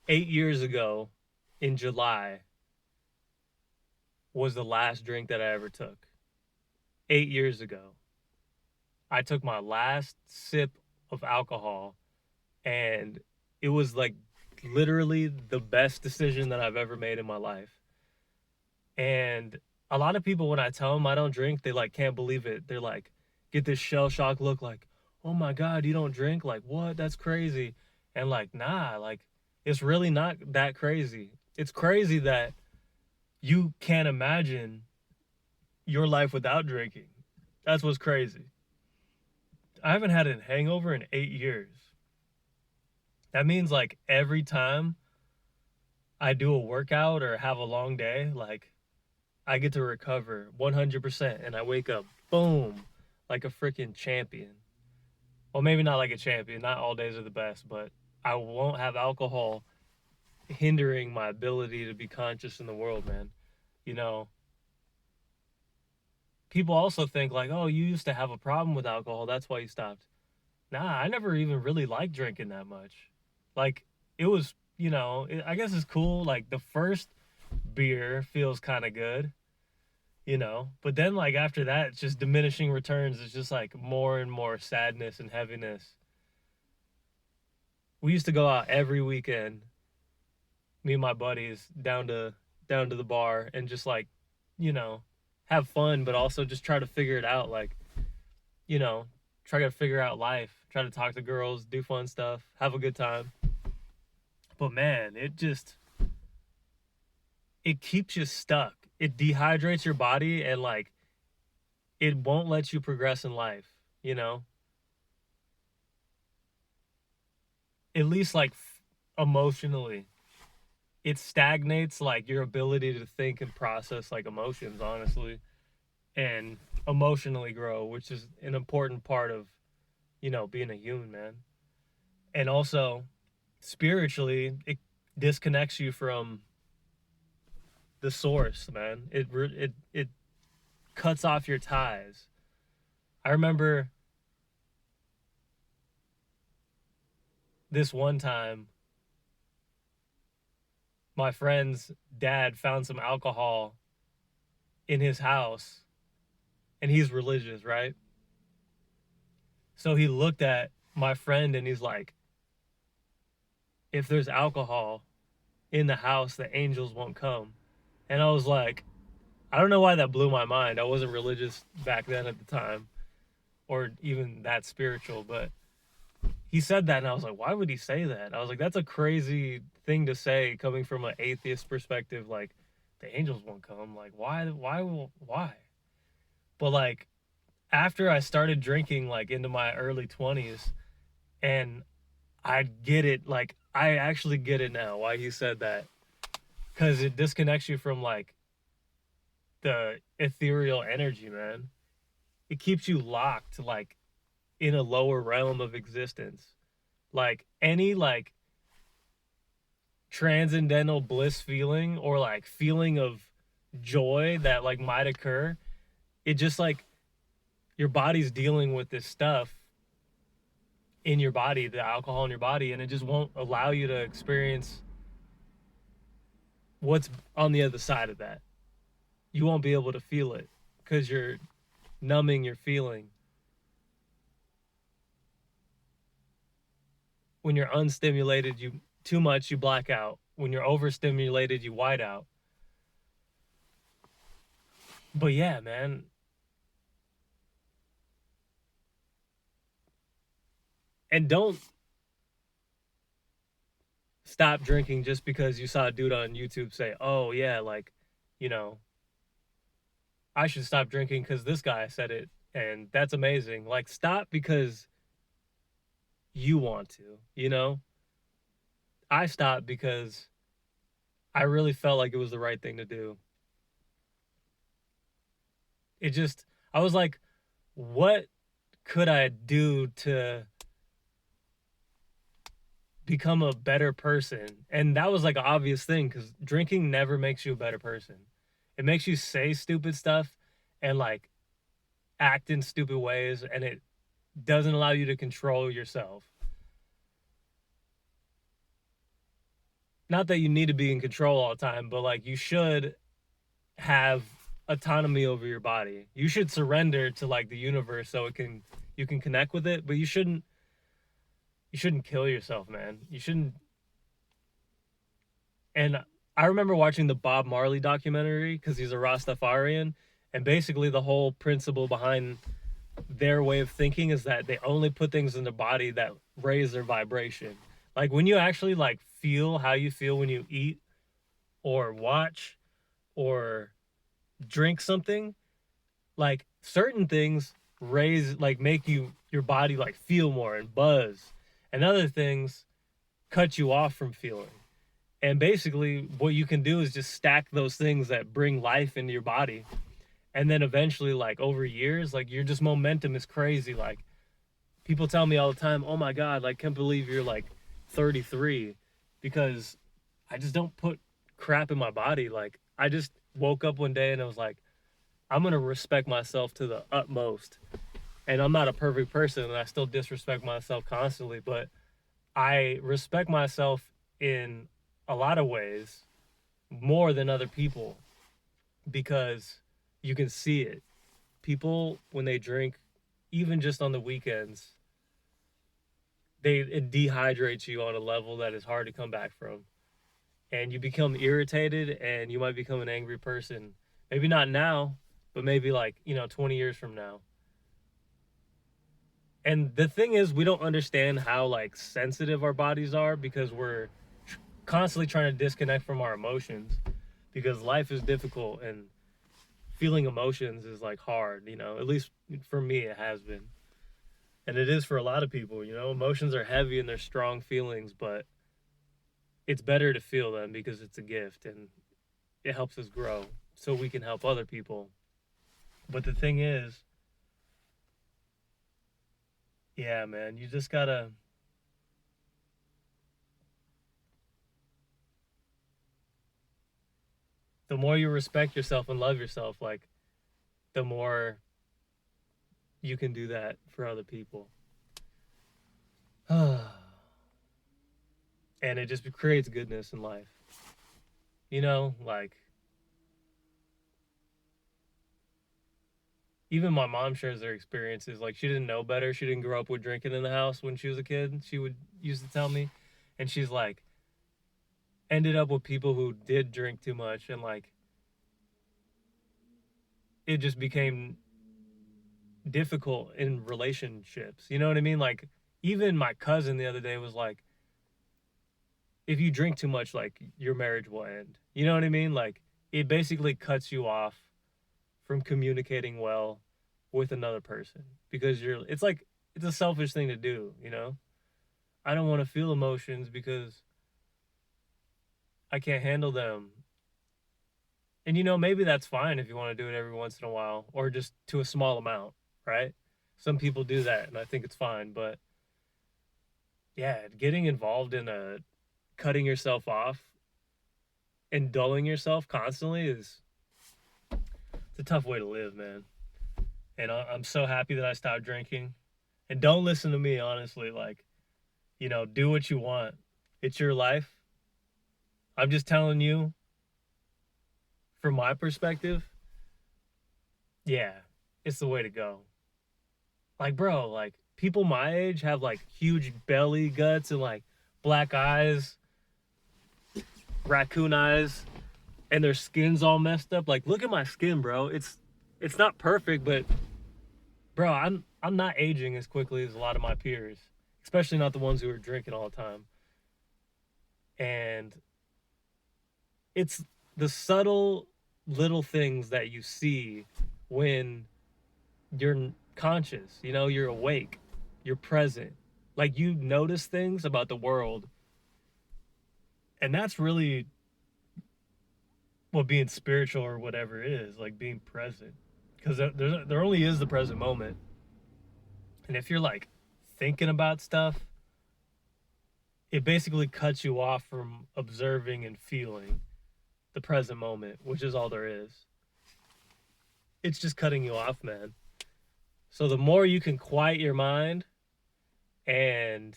8 years ago in July was the last drink that I ever took. 8 years ago. I took my last sip of alcohol, and it was like literally the best decision that I've ever made in my life. And a lot of people, when I tell them I don't drink, they like can't believe it. They're like, get this shell shock look like, oh my God, you don't drink? Like, what? That's crazy. And like, nah, like, it's really not that crazy. It's crazy that you can't imagine your life without drinking. That's what's crazy. I haven't had a hangover in 8 years. That means like every time I do a workout or have a long day, like I get to recover 100% and I wake up, boom, like a freaking champion. Well, maybe not like a champion, not all days are the best, but I won't have alcohol hindering my ability to be conscious in the world, man. You know, people also think like, oh, you used to have a problem with alcohol, that's why you stopped. Nah, I never even really liked drinking that much. Like, it was, I guess it's cool. Like, the first beer feels kind of good, but then, like, after that, it's just diminishing returns. It's just like more and more sadness and heaviness. We used to go out every weekend, me and my buddies, down to the bar and just like, you know, have fun, but also just try to figure it out. Like, you know, try to figure out life, try to talk to girls, do fun stuff, have a good time. But man, it keeps you stuck. It dehydrates your body and like it won't let you progress in life, you know? At least like emotionally. It stagnates like your ability to think and process like emotions, honestly, and emotionally grow, which is an important part of, being a human, man. And also spiritually, it disconnects you from the source, man. It cuts off your ties. I remember this one time my friend's dad found some alcohol in his house, and he's religious, right? So he looked at my friend and he's like, if there's alcohol in the house, the angels won't come. And I was like, I don't know why that blew my mind. I wasn't religious back then at the time or even that spiritual, but he said that and I was like, why would he say that? I was like, that's a crazy thing to say coming from an atheist perspective. Like, the angels won't come. Like, why? But like, after I started drinking, like into my early 20s, and I get it, like, I actually get it now why he said that. Because it disconnects you from like the ethereal energy, man. It keeps you locked, like, in a lower realm of existence. Like, any, like, transcendental bliss feeling or like feeling of joy that like might occur, it just like your body's dealing with this stuff in your body, the alcohol in your body, and it just won't allow you to experience what's on the other side of that. You won't be able to feel it because you're numbing your feeling. When you're unstimulated, you too much, you black out. When you're overstimulated, you white out. But yeah, man, and don't stop drinking just because you saw a dude on YouTube say, "Oh yeah, like, you know, I should stop drinking because this guy said it, and that's amazing." Like, stop because you want to. I stopped because I really felt like it was the right thing to do. It just, I was like, what could I do to become a better person? And that was like an obvious thing because drinking never makes you a better person. It makes you say stupid stuff and like act in stupid ways, and it doesn't allow you to control yourself. not that you need to be in control all the time, but like you should have autonomy over your body. You should surrender to like the universe so it can you can connect with it, but you shouldn't kill yourself, man. You shouldn't. And I remember watching the Bob Marley documentary because he's a Rastafarian, and basically the whole principle behind their way of thinking is that they only put things in their body that raise their vibration. Like when you actually like feel how you feel when you eat or watch or drink something, like certain things raise like make you your body like feel more and buzz, and other things cut you off from feeling. And basically what you can do is just stack those things that bring life into your body, and then eventually like over years like your just momentum is crazy. Like people tell me all the time, oh my god, like can't believe you're like 33, because I just don't put crap in my body. Like I just woke up one day and I was like, I'm gonna respect myself to the utmost. And I'm not a perfect person and I still disrespect myself constantly, but I respect myself in a lot of ways more than other people, because you can see it. People when they drink, even just on the weekends, it dehydrates you on a level that is hard to come back from. And you become irritated and you might become an angry person. Maybe not now, but maybe like, 20 years from now. And the thing is, we don't understand how like sensitive our bodies are because we're constantly trying to disconnect from our emotions, because life is difficult and feeling emotions is like hard, at least for me it has been. And it is for a lot of people, emotions are heavy and they're strong feelings, but it's better to feel them because it's a gift and it helps us grow so we can help other people. But the thing is, yeah, man, you just gotta, the more you respect yourself and love yourself, like, the more you can do that for other people. And it just creates goodness in life. Like, even my mom shares their experiences. Like, she didn't know better. She didn't grow up with drinking in the house when she was a kid. She would used to tell me. And she's like, ended up with people who did drink too much. And, like, it just became difficult in relationships. You know what I mean? Like, even my cousin the other day was like, if you drink too much, like, your marriage will end. You know what I mean? Like, it basically cuts you off from communicating well with another person, because it's like, it's a selfish thing to do. I don't want to feel emotions because I can't handle them. And maybe that's fine if you want to do it every once in a while or just to a small amount, right? Some people do that and I think it's fine, but yeah, getting involved in a cutting yourself off and dulling yourself constantly is it's a tough way to live, man. And I'm so happy that I stopped drinking. And don't listen to me, honestly. Like, do what you want. It's your life. I'm just telling you, from my perspective, yeah, it's the way to go. Like, bro, like, people my age have like huge belly guts and like black eyes, raccoon eyes, and their skin's all messed up. Like, look at my skin, bro. It's not perfect, but bro, I'm not aging as quickly as a lot of my peers, especially not the ones who are drinking all the time. And it's the subtle little things that you see when you're conscious, you're awake, you're present. Like, you notice things about the world, and that's really what being spiritual or whatever is, like being present. Because there only is the present moment. And if you're like thinking about stuff, it basically cuts you off from observing and feeling the present moment, which is all there is. It's just cutting you off, man. So the more you can quiet your mind and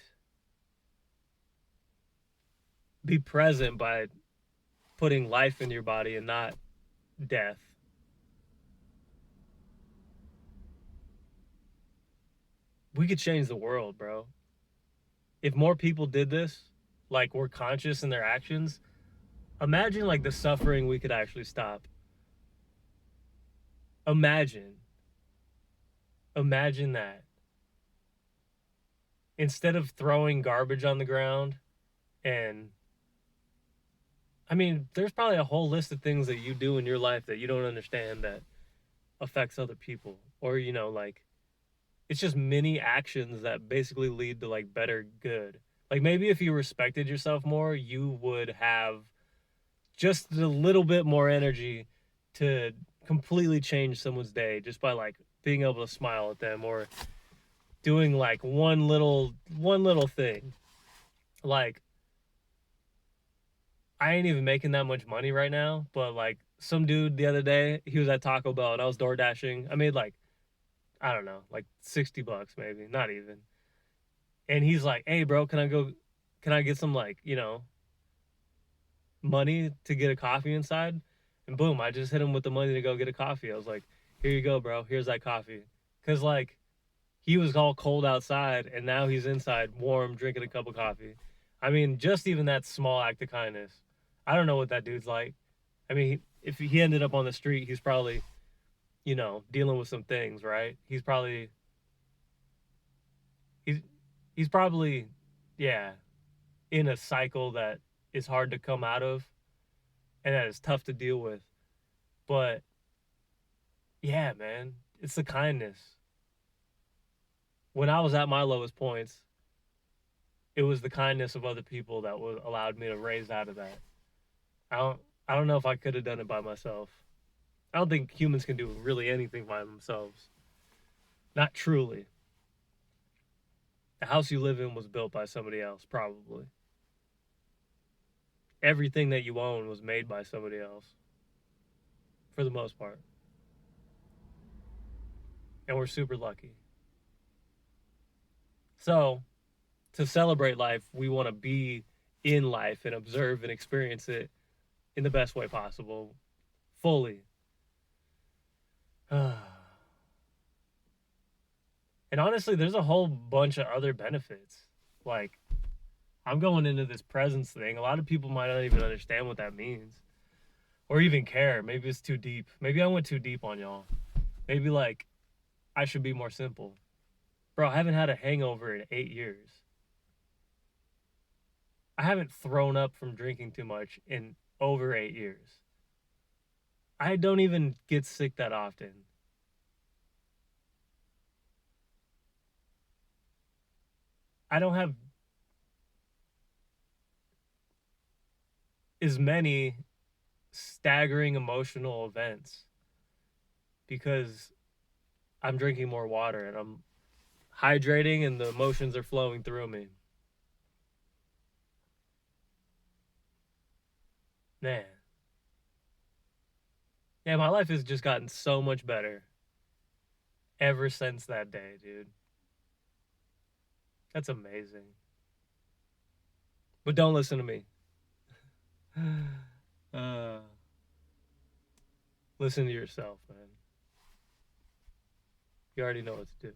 be present by putting life in your body and not death. We could change the world, bro. If more people did this, like were conscious in their actions, imagine like the suffering we could actually stop. Imagine, imagine that. Instead of throwing garbage on the ground and I mean, there's probably a whole list of things that you do in your life that you don't understand that affects other people. Or, like it's just mini actions that basically lead to like better good. Like maybe if you respected yourself more, you would have just a little bit more energy to completely change someone's day just by like being able to smile at them or doing like one little thing. Like I ain't even making that much money right now, but like some dude the other day, he was at Taco Bell and I was door dashing. I made like I don't know, like $60 maybe, not even. And he's like, "Hey, bro, can I get some like, money to get a coffee inside?" And boom, I just hit him with the money to go get a coffee. I was like, "Here you go, bro. Here's that coffee." Cuz like he was all cold outside and now he's inside warm drinking a cup of coffee. I mean, just even that small act of kindness. I don't know what that dude's like. I mean, if he ended up on the street, he's probably, dealing with some things, right? He's he's probably yeah, in a cycle that is hard to come out of and that is tough to deal with. But yeah, man, it's the kindness. When I was at my lowest points, it was the kindness of other people that was allowed me to raise out of that. I don't I don't know if I could have done it by myself. I don't think humans can do really anything by themselves. Not truly. The house you live in was built by somebody else, probably. Everything that you own was made by somebody else, for the most part. And we're super lucky. So, to celebrate life, we want to be in life and observe and experience it in the best way possible, fully. And honestly, there's a whole bunch of other benefits. Like, I'm going into this presence thing. A lot of people might not even understand what that means or even care. Maybe it's too deep. Maybe I went too deep on y'all. Maybe, like, I should be more simple. Bro, I haven't had a hangover in 8 years. I haven't thrown up from drinking too much in over 8 years. I don't even get sick that often. I don't have as many staggering emotional events because I'm drinking more water and I'm hydrating and the emotions are flowing through me. Man, yeah, my life has just gotten so much better ever since that day, dude. That's amazing. But don't listen to me. uh, Listen to yourself, man. You already know what to do.